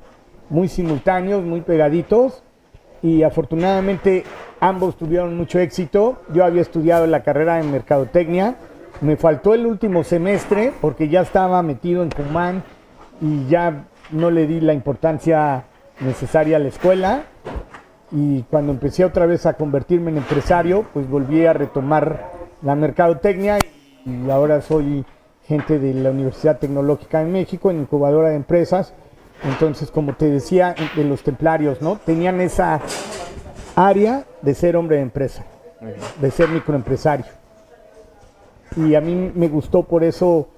simultáneos, muy pegaditos. Y afortunadamente ambos tuvieron mucho éxito. Yo había estudiado la carrera en mercadotecnia, me faltó el último semestre porque ya estaba metido en Cumán y ya no le di la importancia necesaria a la escuela, y cuando empecé otra vez a convertirme en empresario, pues volví a retomar la mercadotecnia y ahora soy gente de la Universidad Tecnológica de México, en incubadora de empresas. Entonces, como te decía, de los templarios, ¿no? Tenían esa área de ser hombre de empresa, de ser microempresario. Y a mí me gustó por eso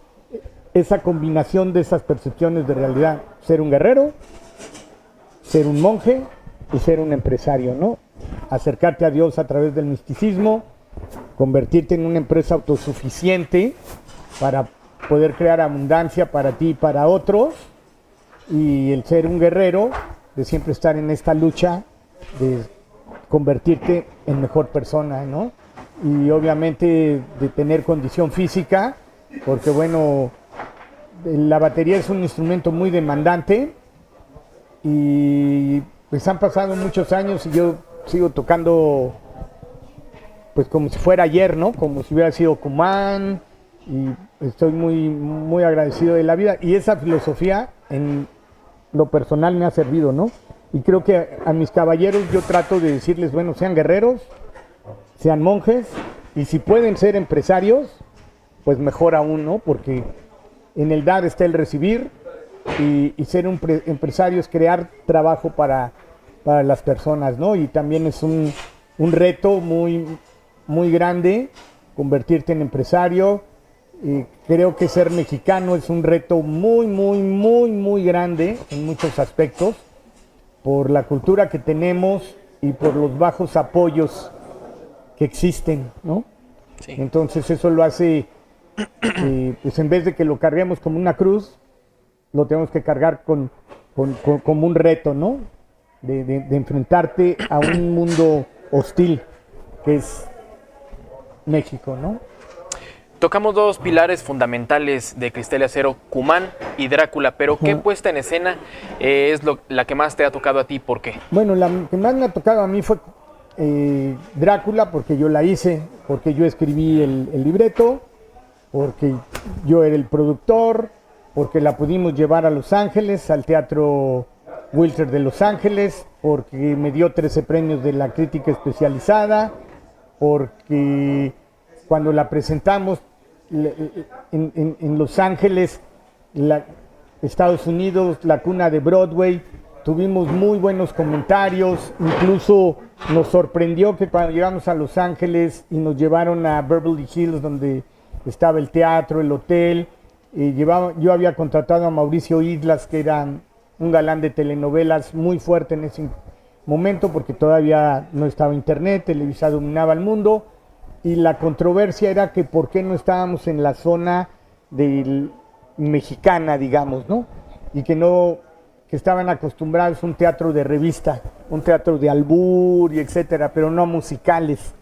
esa combinación de esas percepciones de realidad. Ser un guerrero, ser un monje y ser un empresario, ¿no? Acercarte a Dios a través del misticismo, convertirte en una empresa autosuficiente para poder crear abundancia para ti y para otros, y el ser un guerrero, de siempre estar en esta lucha de convertirte en mejor persona, ¿no? Y obviamente de tener condición física, porque bueno, la batería es un instrumento muy demandante y pues han pasado muchos años y yo sigo tocando pues como si fuera ayer, ¿no? Como si hubiera sido Cumán, y estoy muy agradecido de la vida, y esa filosofía en lo personal me ha servido, ¿no? Y creo que a mis caballeros yo trato de decirles, bueno, sean guerreros, sean monjes, y si pueden ser empresarios, pues mejor aún, ¿no? Porque en el dar está el recibir, y ser un empresario es crear trabajo para las personas, ¿no? Y también es un reto muy grande convertirte en empresario. Creo que ser mexicano es un reto muy grande en muchos aspectos, por la cultura que tenemos y por los bajos apoyos que existen, ¿no? Sí. Entonces eso lo hace, pues en vez de que lo carguemos como una cruz, lo tenemos que cargar como un reto, ¿no? De enfrentarte a un mundo hostil que es México, ¿no? Tocamos dos pilares fundamentales de Cristal y Acero, Cumán y Drácula, pero ¿qué puesta en escena es la que más te ha tocado a ti? ¿Por qué? Bueno, la que más me ha tocado a mí fue Drácula, porque yo la hice, porque yo escribí el libreto, porque yo era el productor, porque la pudimos llevar a Los Ángeles, al Teatro Wilter de Los Ángeles, porque me dio 13 premios de la crítica especializada, porque cuando la presentamos en Los Ángeles, Estados Unidos, la cuna de Broadway, tuvimos muy buenos comentarios, incluso nos sorprendió que cuando llegamos a Los Ángeles y nos llevaron a Beverly Hills, donde estaba el teatro, el hotel, yo había contratado a Mauricio Islas, que era un galán de telenovelas muy fuerte en ese momento, porque todavía no estaba internet, Televisa dominaba el mundo, y la controversia era que por qué no estábamos en la zona mexicana, digamos, ¿no? Y que estaban acostumbrados a un teatro de revista, un teatro de albur y etcétera, pero no musicales.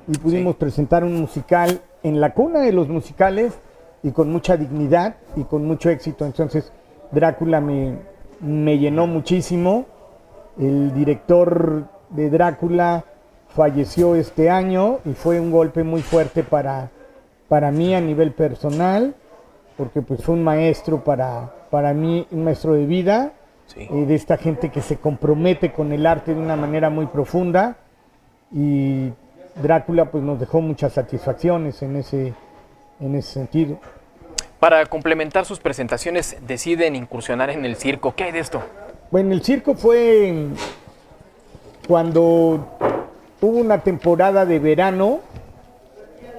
Y pudimos presentar un musical en la cuna de los musicales y con mucha dignidad y con mucho éxito. Entonces Drácula me llenó muchísimo. El director de Drácula falleció este año y fue un golpe muy fuerte para mí a nivel personal, porque pues fue un maestro para mí, un maestro de vida, de esta gente que se compromete con el arte de una manera muy profunda, y Drácula pues nos dejó muchas satisfacciones en ese sentido. Para complementar sus presentaciones deciden incursionar en el circo. ¿Qué hay de esto? Bueno, el circo fue cuando hubo una temporada de verano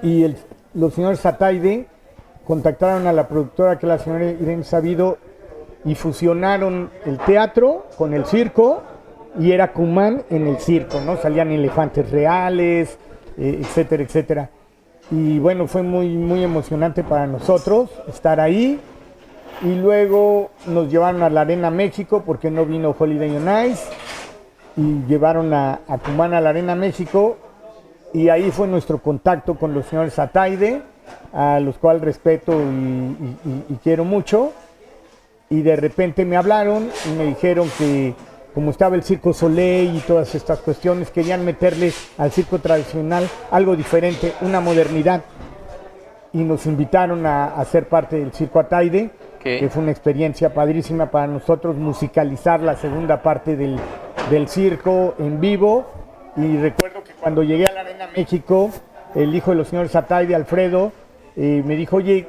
y los señores Ataide contactaron a la productora, que es la señora Irene Sabido, y fusionaron el teatro con el circo, y era Cumán en el circo, ¿no? Salían elefantes reales, etcétera, etcétera. Y bueno, fue muy, muy emocionante para nosotros estar ahí. Y luego nos llevaron a la Arena México, porque no vino Holiday on Ice, y llevaron a Cumán a la Arena México, y ahí fue nuestro contacto con los señores Ataide, a los cuales respeto y quiero mucho. Y de repente me hablaron y me dijeron que como estaba el Circo Soleil y todas estas cuestiones, querían meterle al circo tradicional algo diferente, una modernidad. Y nos invitaron a ser parte del Circo Ataide, que fue una experiencia padrísima para nosotros, musicalizar la segunda parte del circo en vivo. Y recuerdo que cuando llegué a la Arena México, el hijo de los señores Ataide, Alfredo, me dijo: oye,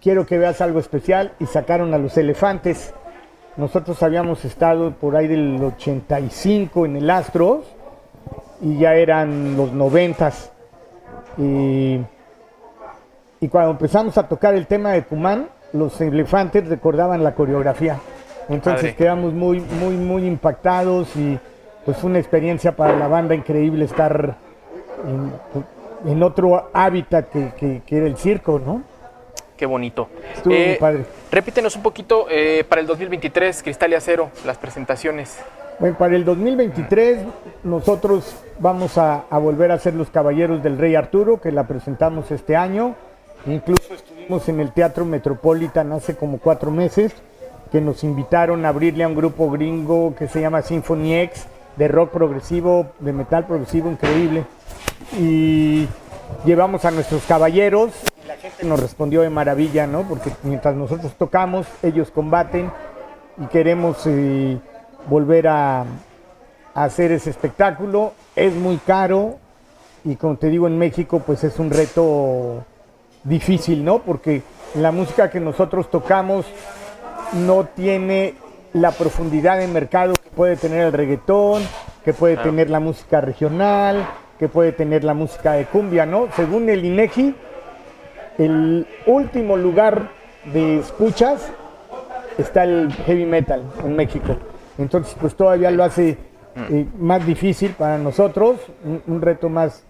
quiero que veas algo especial, y sacaron a los elefantes. Nosotros habíamos estado por ahí del 85 en el Astros, y ya eran los 90s. Y cuando empezamos a tocar el tema de Cumán, los elefantes recordaban la coreografía. Entonces quedamos muy, muy, muy impactados, y pues fue una experiencia para la banda increíble estar en otro hábitat que era el circo, ¿no? Qué bonito. Estuvo muy padre. Repítenos un poquito, para el 2023, Cristal y Acero, las presentaciones. Bueno, para el 2023 nosotros vamos a volver a hacer Los Caballeros del Rey Arturo, que la presentamos este año. Incluso estuvimos en el Teatro Metropolitan hace como 4 meses, que nos invitaron a abrirle a un grupo gringo que se llama Symphony X, de rock progresivo, de metal progresivo increíble. Y llevamos a nuestros caballeros, y la gente nos respondió de maravilla, ¿no? Porque mientras nosotros tocamos, ellos combaten, y queremos volver a hacer ese espectáculo. Es muy caro, y como te digo, en México pues es un reto difícil, ¿no? Porque la música que nosotros tocamos no tiene la profundidad de mercado que puede tener el reggaetón, que puede tener la música regional, que puede tener la música de cumbia, ¿no? Según el INEGI, el último lugar de escuchas está el heavy metal en México. Entonces pues todavía lo hace más difícil para nosotros, un reto más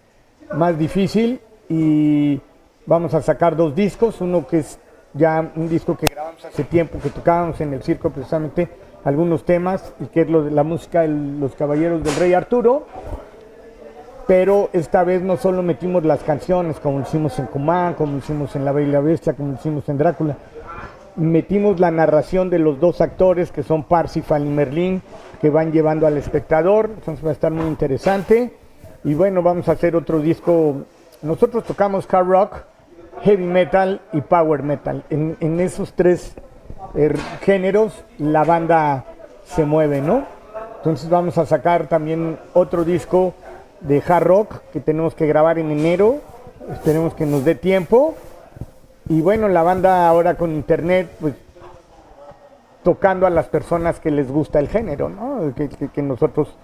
difícil. Y vamos a sacar 2 discos, uno que es ya un disco que grabamos hace tiempo, que tocábamos en el circo precisamente algunos temas, y que es la música de Los Caballeros del Rey Arturo. Pero esta vez no solo metimos las canciones, como lo hicimos en Cumán, como lo hicimos en La Bella y la Bestia, como lo hicimos en Drácula. Metimos la narración de los 2 actores, que son Parsifal y Merlín, que van llevando al espectador. Entonces va a estar muy interesante. Y bueno, vamos a hacer otro disco. Nosotros tocamos hard rock, heavy metal y power metal. En esos tres géneros la banda se mueve, ¿no? Entonces vamos a sacar también otro disco de hard rock que tenemos que grabar en enero. Esperemos que nos dé tiempo. Y bueno, la banda ahora con internet, pues tocando a las personas que les gusta el género, ¿no? Que nosotros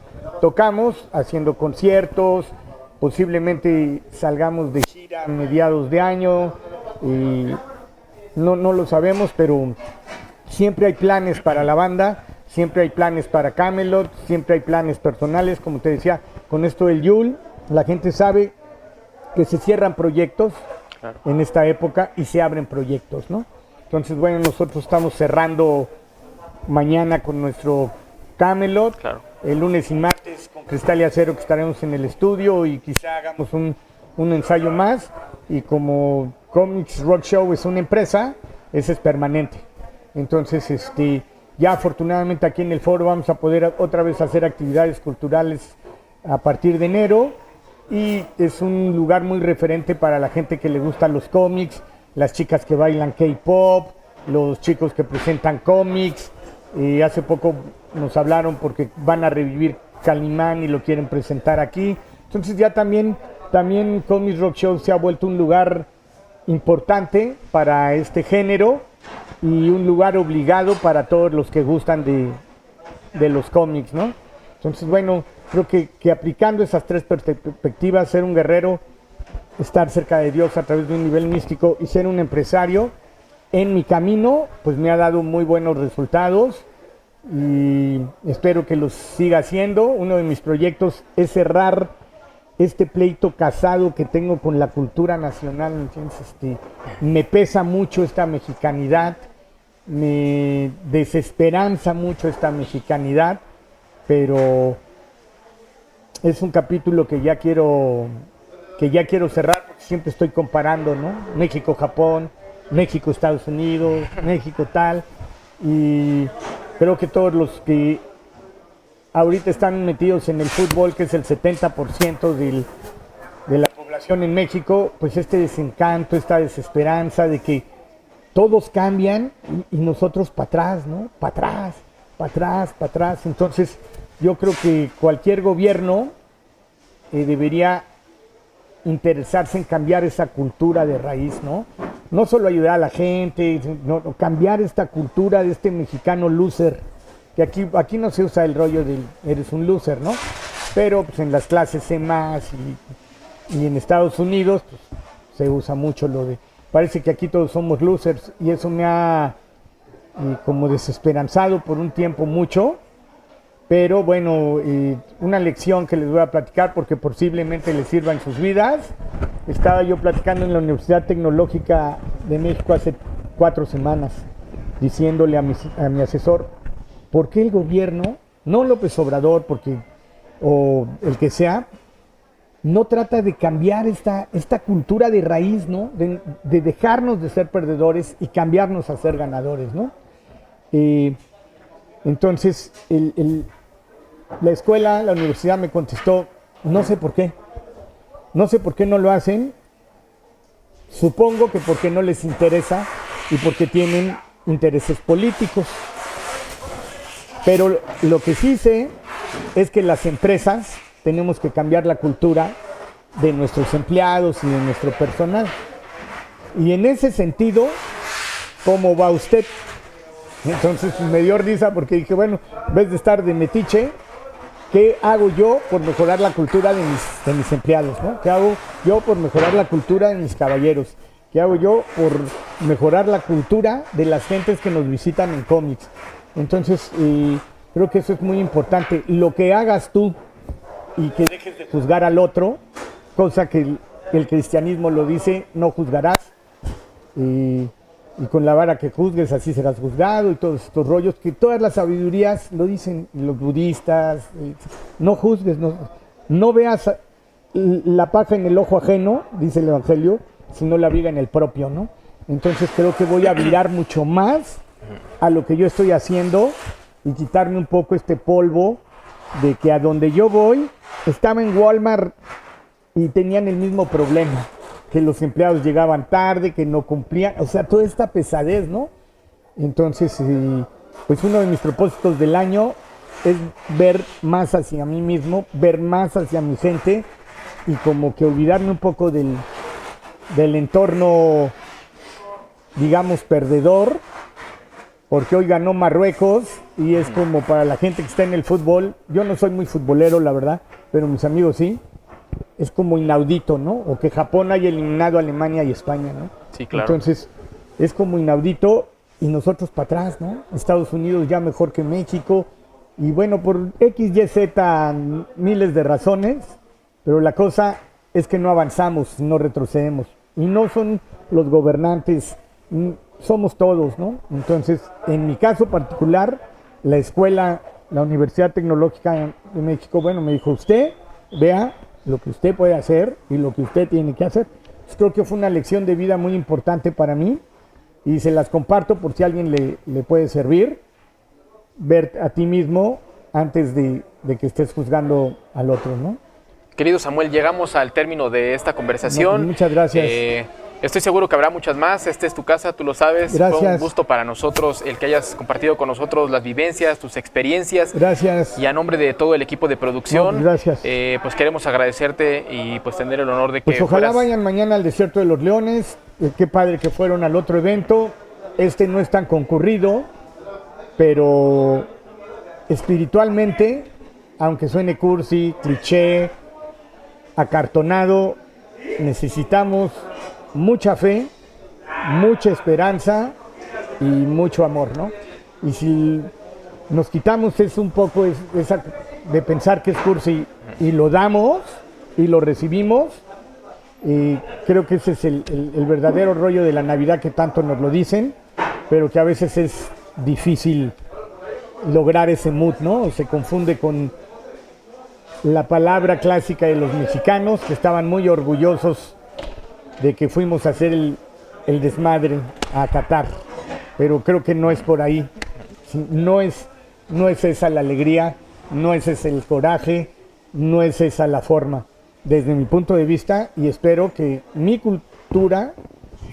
tocamos, haciendo conciertos, posiblemente salgamos de gira a mediados de año, no lo sabemos, pero siempre hay planes para la banda, siempre hay planes para Kamelot, siempre hay planes personales, como te decía, con esto del Yule, la gente sabe que se cierran proyectos en esta época y se abren proyectos, ¿no? Entonces, bueno, nosotros estamos cerrando mañana con nuestro Kamelot, el lunes y martes con Cristal y Acero, que estaremos en el estudio y quizá hagamos un ensayo más. Y como Comics Rock Show es una empresa, ese es permanente. Entonces, ya afortunadamente aquí en el foro vamos a poder otra vez hacer actividades culturales a partir de enero. Y es un lugar muy referente para la gente que le gustan los cómics, las chicas que bailan K-pop, los chicos que presentan cómics. Hace poco nos hablaron porque van a revivir Calimán y lo quieren presentar aquí. Entonces ya también Comics Rock Show se ha vuelto un lugar importante para este género y un lugar obligado para todos los que gustan de los cómics, ¿no? Entonces, bueno, creo que aplicando esas tres perspectivas, ser un guerrero, estar cerca de Dios a través de un nivel místico y ser un empresario, en mi camino, pues me ha dado muy buenos resultados y espero que los siga haciendo. Uno de mis proyectos es cerrar este pleito casado que tengo con la cultura nacional, ¿entiendes? Me pesa mucho esta mexicanidad, me desesperanza mucho esta mexicanidad, pero es un capítulo que ya quiero cerrar, porque siempre estoy comparando, ¿no? México-Japón, México-Estados Unidos, México tal, y creo que todos los que ahorita están metidos en el fútbol, que es el 70% de la población en México, pues este desencanto, esta desesperanza de que todos cambian y nosotros para atrás, ¿no? Para atrás, para atrás, para atrás. Entonces yo creo que cualquier gobierno debería interesarse en cambiar esa cultura de raíz, ¿no? No solo ayudar a la gente, no, cambiar esta cultura de este mexicano loser, que aquí no se usa el rollo de eres un loser, ¿no? Pero pues en las clases C+, y en Estados Unidos pues, se usa mucho lo de, parece que aquí todos somos losers, y eso me ha como desesperanzado por un tiempo mucho. Pero bueno, una lección que les voy a platicar porque posiblemente les sirva en sus vidas. Estaba yo platicando en la Universidad Tecnológica de México hace 4 semanas, diciéndole a mi asesor, ¿por qué el gobierno, no López Obrador, o el que sea, no trata de cambiar esta cultura de raíz, ¿no? De dejarnos de ser perdedores y cambiarnos a ser ganadores, ¿no? Entonces, la escuela, la universidad me contestó, no sé por qué no lo hacen, supongo que porque no les interesa y porque tienen intereses políticos. Pero lo que sí sé es que las empresas tenemos que cambiar la cultura de nuestros empleados y de nuestro personal. Y en ese sentido, ¿cómo va usted? Entonces me dio risa porque dije, bueno, en vez de estar de metiche, ¿qué hago yo por mejorar la cultura de mis empleados, ¿no? ¿Qué hago yo por mejorar la cultura de mis caballeros? ¿Qué hago yo por mejorar la cultura de las gentes que nos visitan en cómics? Entonces, creo que eso es muy importante. Lo que hagas tú y que dejes de juzgar al otro, cosa que el cristianismo lo dice, no juzgarás. Y con la vara que juzgues, así serás juzgado, y todos estos rollos, que todas las sabidurías lo dicen los budistas, no juzgues, no veas la paja en el ojo ajeno, dice el Evangelio, sino la viga en el propio, ¿no? Entonces creo que voy a virar mucho más a lo que yo estoy haciendo y quitarme un poco este polvo de que a donde yo voy, estaba en Walmart y tenían el mismo problema, que los empleados llegaban tarde, que no cumplían, o sea, toda esta pesadez, ¿no? Entonces, pues uno de mis propósitos del año es ver más hacia mí mismo, ver más hacia mi gente y como que olvidarme un poco del entorno, digamos, perdedor, porque hoy ganó Marruecos y es como para la gente que está en el fútbol. Yo no soy muy futbolero, la verdad, pero mis amigos sí. Es como inaudito, ¿no? O que Japón haya eliminado a Alemania y España, ¿no? Sí, claro. Entonces, es como inaudito y nosotros para atrás, ¿no? Estados Unidos ya mejor que México. Y bueno, por X, Y, Z, miles de razones, pero la cosa es que no avanzamos, no retrocedemos. Y no son los gobernantes, somos todos, ¿no? Entonces, en mi caso particular, la escuela, la Universidad Tecnológica de México, bueno, me dijo, usted vea lo que usted puede hacer y lo que usted tiene que hacer. Pues creo que fue una lección de vida muy importante para mí y se las comparto por si a alguien le puede servir. Ver a ti mismo antes de que estés juzgando al otro, ¿no? Querido Samuel, llegamos al término de esta conversación. Muchas gracias. Estoy seguro que habrá muchas más. Esta es tu casa, tú lo sabes. Gracias. Fue un gusto para nosotros el que hayas compartido con nosotros las vivencias, tus experiencias. Gracias. Y a nombre de todo el equipo de producción, No, gracias. Pues queremos agradecerte y pues tener el honor de que Pues ojalá fueras... vayan mañana al Desierto de los Leones. Qué padre que fueron al otro evento. Este no es tan concurrido, pero espiritualmente, aunque suene cursi, cliché, acartonado, necesitamos mucha fe, mucha esperanza y mucho amor, ¿no? Y si nos quitamos es un poco esa de pensar que es cursi y lo damos y lo recibimos, y creo que ese es el verdadero rollo de la Navidad que tanto nos lo dicen, pero que a veces es difícil lograr ese mood, ¿no? Se confunde con la palabra clásica de los mexicanos, que estaban muy orgullosos de que fuimos a hacer el desmadre a Qatar, pero creo que no es por ahí. No es esa la alegría, no es ese el coraje, no es esa la forma, desde mi punto de vista, y espero que mi cultura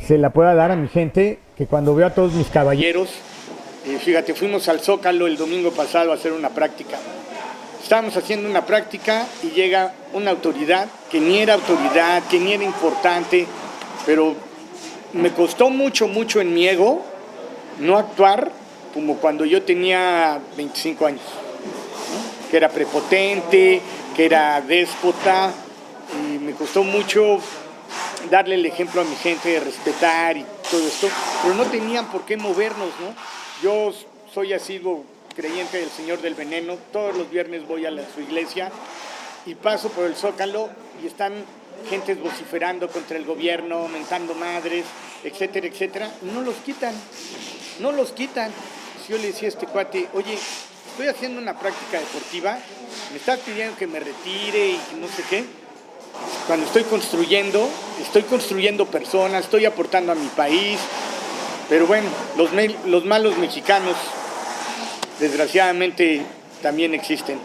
se la pueda dar a mi gente, que cuando veo a todos mis caballeros, fíjate, fuimos al Zócalo el domingo pasado a hacer una práctica. Estábamos haciendo una práctica y llega una autoridad que ni era autoridad, que ni era importante, pero me costó mucho en mi ego no actuar como cuando yo tenía 25 años, ¿no? Que era prepotente, que era déspota, y me costó mucho darle el ejemplo a mi gente de respetar y todo esto, pero no tenían por qué movernos, ¿no? Yo soy asiduo creyente del Señor del Veneno, todos los viernes voy a su iglesia y paso por el Zócalo y están gentes vociferando contra el gobierno, mentando madres, etcétera, etcétera, y no los quitan. Yo le decía a este cuate, oye, estoy haciendo una práctica deportiva, me estás pidiendo que me retire y no sé qué. Cuando estoy construyendo personas, estoy aportando a mi país, pero bueno, los malos mexicanos desgraciadamente también existen.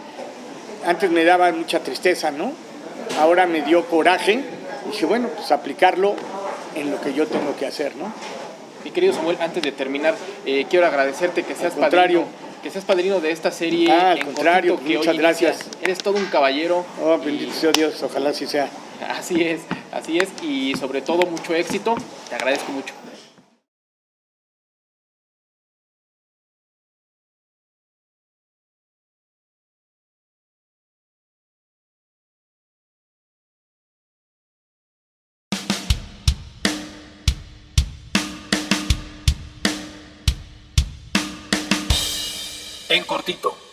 Antes me daba mucha tristeza, ¿no? Ahora me dio coraje. Dije, bueno, pues aplicarlo en lo que yo tengo que hacer, ¿no? Mi querido Samuel, antes de terminar, quiero agradecerte que seas padrino de esta serie. Al contrario, muchas gracias. Eres todo un caballero. Oh, bendito sea Dios, ojalá así sea. Así es, y sobre todo mucho éxito. Te agradezco mucho. En cortito.